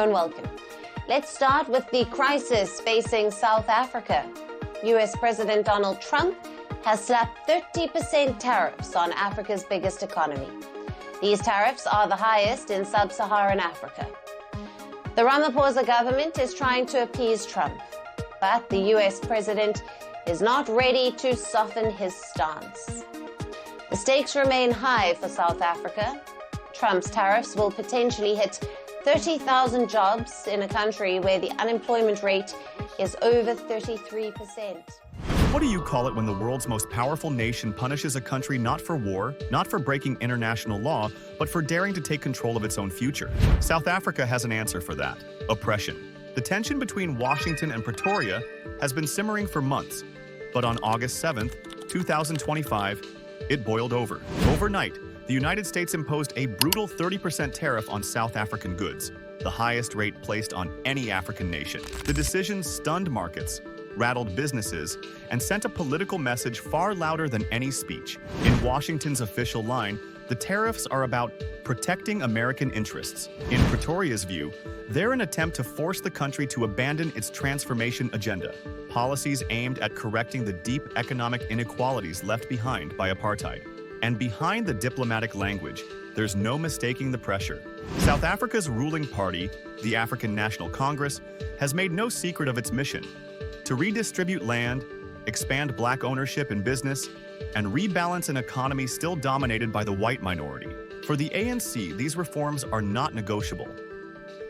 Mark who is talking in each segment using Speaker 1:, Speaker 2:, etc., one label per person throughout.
Speaker 1: Hello and welcome. Let's start with the crisis facing South Africa. US President Donald Trump has slapped 30% tariffs on Africa's biggest economy. These tariffs are the highest in sub-Saharan Africa. The Ramaphosa government is trying to appease Trump, but the US president is not ready to soften his stance. The stakes remain high for South Africa. Trump's tariffs will potentially hit 30,000 jobs in a country where the unemployment rate is over 33%.
Speaker 2: What do you call it when the world's most powerful nation punishes a country not for war, not for breaking international law, but for daring to take control of its own future? South Africa has an answer for that: oppression. The tension between Washington and Pretoria has been simmering for months, but on August 7th, 2025, it boiled over. Overnight, the United States imposed a brutal 30% tariff on South African goods, the highest rate placed on any African nation. The decision stunned markets, rattled businesses, and sent a political message far louder than any speech. In Washington's official line, the tariffs are about protecting American interests. In Pretoria's view, they're an attempt to force the country to abandon its transformation agenda, policies aimed at correcting the deep economic inequalities left behind by apartheid. And behind the diplomatic language, there's no mistaking the pressure. South Africa's ruling party, the African National Congress, has made no secret of its mission: to redistribute land, expand black ownership in business, and rebalance an economy still dominated by the white minority. For the ANC, these reforms are not negotiable.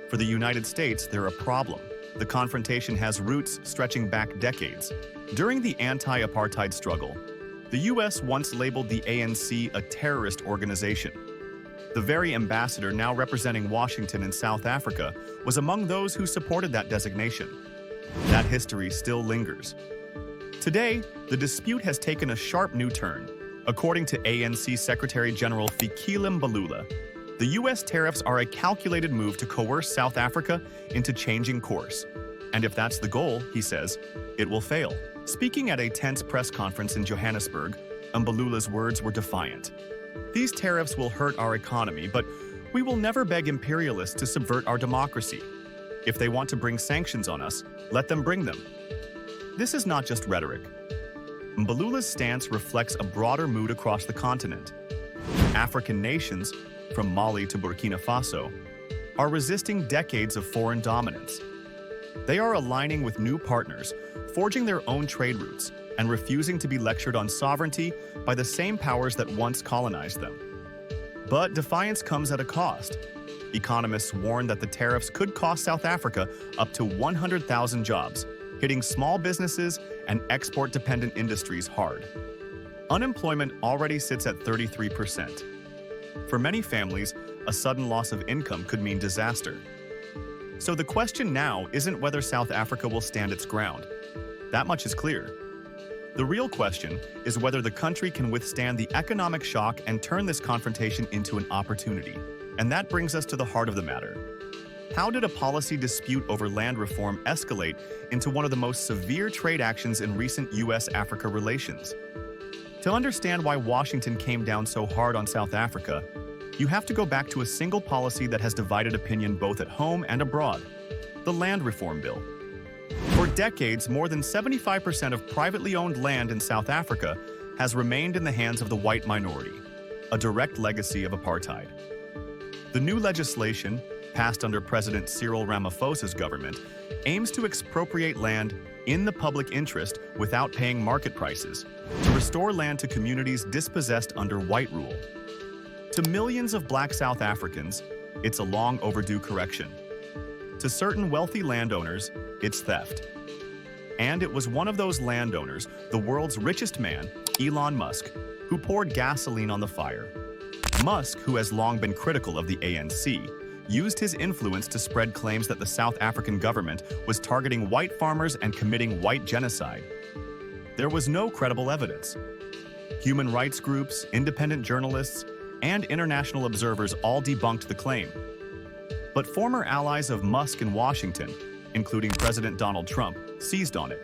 Speaker 2: For the United States, they're a problem. The confrontation has roots stretching back decades. During the anti-apartheid struggle, the US once labeled the ANC a terrorist organization. The very ambassador now representing Washington in South Africa was among those who supported that designation. That history still lingers. Today, the dispute has taken a sharp new turn. According to ANC Secretary General Fikile Mbalula, the US tariffs are a calculated move to coerce South Africa into changing course. And if that's the goal, he says, it will fail. Speaking at a tense press conference in Johannesburg, Mbalula's words were defiant. These tariffs will hurt our economy, but we will never beg imperialists to subvert our democracy. If they want to bring sanctions on us, let them bring them. This is not just rhetoric. Mbalula's stance reflects a broader mood across the continent. African nations, from Mali to Burkina Faso, are resisting decades of foreign dominance. They are aligning with new partners, forging their own trade routes, and refusing to be lectured on sovereignty by the same powers that once colonized them. But defiance comes at a cost. Economists warn that the tariffs could cost South Africa up to 100,000 jobs, hitting small businesses and export-dependent industries hard. Unemployment already sits at 33%. For many families, a sudden loss of income could mean disaster. So the question now isn't whether South Africa will stand its ground. That much is clear. The real question is whether the country can withstand the economic shock and turn this confrontation into an opportunity. And that brings us to the heart of the matter. How did a policy dispute over land reform escalate into one of the most severe trade actions in recent US-Africa relations? To understand why Washington came down so hard on South Africa, you have to go back to a single policy that has divided opinion both at home and abroad: the Land Reform Bill. For decades, more than 75% of privately owned land in South Africa has remained in the hands of the white minority, a direct legacy of apartheid. The new legislation, passed under President Cyril Ramaphosa's government, aims to expropriate land in the public interest without paying market prices, to restore land to communities dispossessed under white rule. To millions of black South Africans, it's a long overdue correction. To certain wealthy landowners, it's theft. And it was one of those landowners, the world's richest man, Elon Musk, who poured gasoline on the fire. Musk, who has long been critical of the ANC, used his influence to spread claims that the South African government was targeting white farmers and committing white genocide. There was no credible evidence. Human rights groups, independent journalists, and international observers all debunked the claim. But former allies of Musk in Washington, including President Donald Trump, seized on it.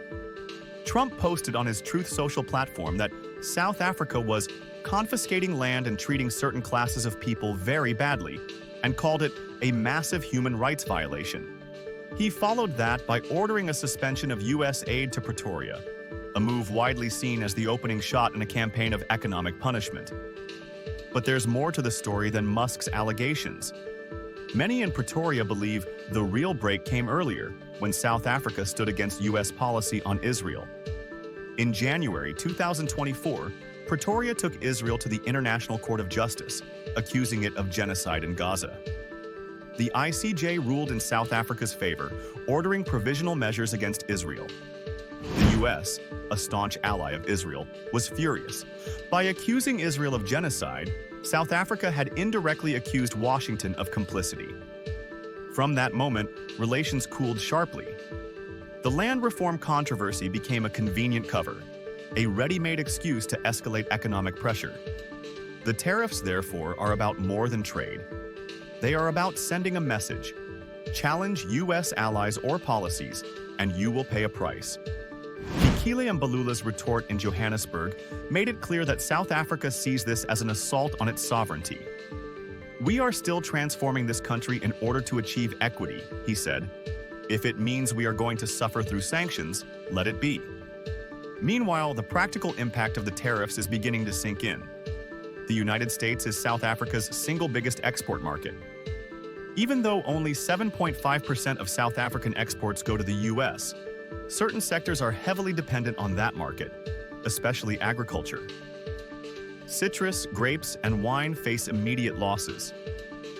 Speaker 2: Trump posted on his Truth Social platform that South Africa was confiscating land and treating certain classes of people very badly, and called it a massive human rights violation. He followed that by ordering a suspension of U.S. aid to Pretoria, a move widely seen as the opening shot in a campaign of economic punishment. But there's more to the story than Musk's allegations. Many in Pretoria believe the real break came earlier, when South Africa stood against U.S. policy on Israel. In January 2024, Pretoria took Israel to the International Court of Justice, accusing it of genocide in Gaza. The ICJ ruled in South Africa's favor, ordering provisional measures against Israel. The U.S., a staunch ally of Israel, was furious. By accusing Israel of genocide, South Africa had indirectly accused Washington of complicity. From that moment, relations cooled sharply. The land reform controversy became a convenient cover, a ready-made excuse to escalate economic pressure. The tariffs, therefore, are about more than trade. They are about sending a message. Challenge U.S. allies or policies, and you will pay a price. Fikile Mbalula's retort in Johannesburg made it clear that South Africa sees this as an assault on its sovereignty. "We are still transforming this country in order to achieve equity," he said. "If it means we are going to suffer through sanctions, let it be." Meanwhile, the practical impact of the tariffs is beginning to sink in. The United States is South Africa's single biggest export market. Even though only 7.5% of South African exports go to the U.S., certain sectors are heavily dependent on that market, especially agriculture. Citrus, grapes, and wine face immediate losses.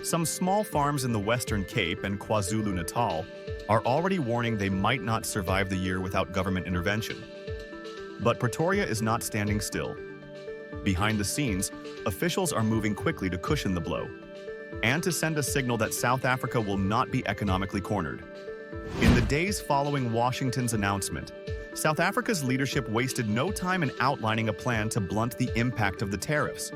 Speaker 2: Some small farms in the Western Cape and KwaZulu-Natal are already warning they might not survive the year without government intervention. But Pretoria is not standing still. Behind the scenes, officials are moving quickly to cushion the blow and to send a signal that South Africa will not be economically cornered. In the days following Washington's announcement, South Africa's leadership wasted no time in outlining a plan to blunt the impact of the tariffs.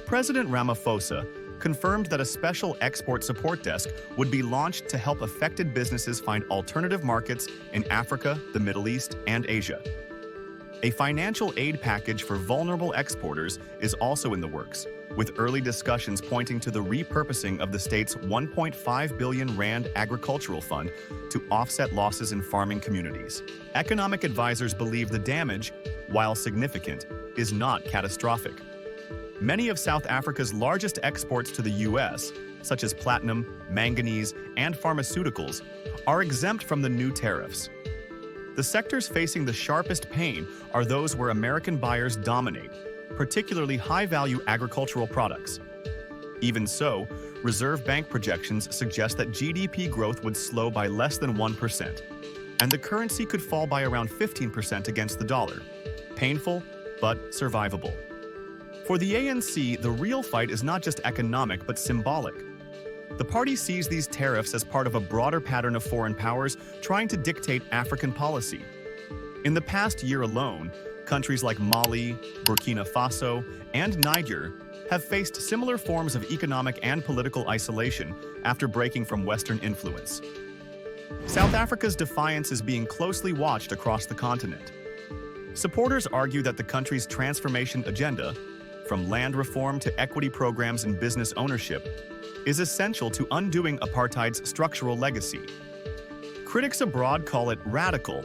Speaker 2: President Ramaphosa confirmed that a special export support desk would be launched to help affected businesses find alternative markets in Africa, the Middle East, and Asia. A financial aid package for vulnerable exporters is also in the works, with early discussions pointing to the repurposing of the state's 1.5 billion rand agricultural fund to offset losses in farming communities. Economic advisors believe the damage, while significant, is not catastrophic. Many of South Africa's largest exports to the U.S., such as platinum, manganese, and pharmaceuticals, are exempt from the new tariffs. The sectors facing the sharpest pain are those where American buyers dominate, particularly high-value agricultural products. Even so, Reserve Bank projections suggest that GDP growth would slow by less than 1%, and the currency could fall by around 15% against the dollar. Painful, but survivable. For the ANC, the real fight is not just economic, but symbolic. The party sees these tariffs as part of a broader pattern of foreign powers trying to dictate African policy. In the past year alone, countries like Mali, Burkina Faso, and Niger have faced similar forms of economic and political isolation after breaking from Western influence. South Africa's defiance is being closely watched across the continent. Supporters argue that the country's transformation agenda, from land reform to equity programs and business ownership, is essential to undoing apartheid's structural legacy. Critics abroad call it radical,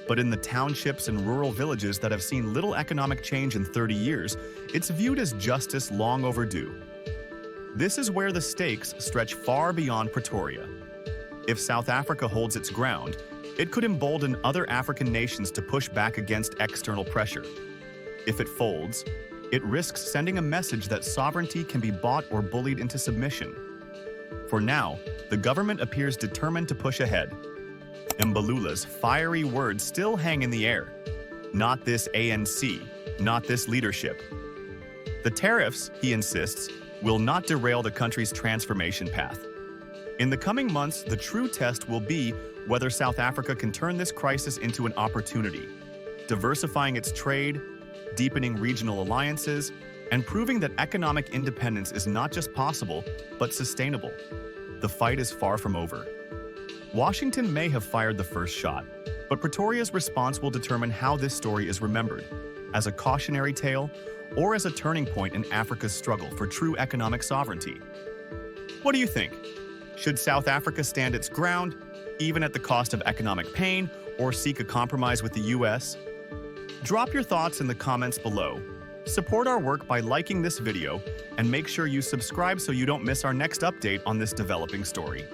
Speaker 2: but in the townships and rural villages that have seen little economic change in 30 years, it's viewed as justice long overdue. This is where the stakes stretch far beyond Pretoria. If South Africa holds its ground, it could embolden other African nations to push back against external pressure. If it folds, it risks sending a message that sovereignty can be bought or bullied into submission. For now, the government appears determined to push ahead. Mbalula's fiery words still hang in the air. Not this ANC, not this leadership. The tariffs, he insists, will not derail the country's transformation path. In the coming months, the true test will be whether South Africa can turn this crisis into an opportunity, diversifying its trade, deepening regional alliances, and proving that economic independence is not just possible, but sustainable. The fight is far from over. Washington may have fired the first shot, but Pretoria's response will determine how this story is remembered, as a cautionary tale or as a turning point in Africa's struggle for true economic sovereignty. What do you think? Should South Africa stand its ground, even at the cost of economic pain, or seek a compromise with the U.S.? Drop your thoughts in the comments below. Support our work by liking this video, and make sure you subscribe so you don't miss our next update on this developing story.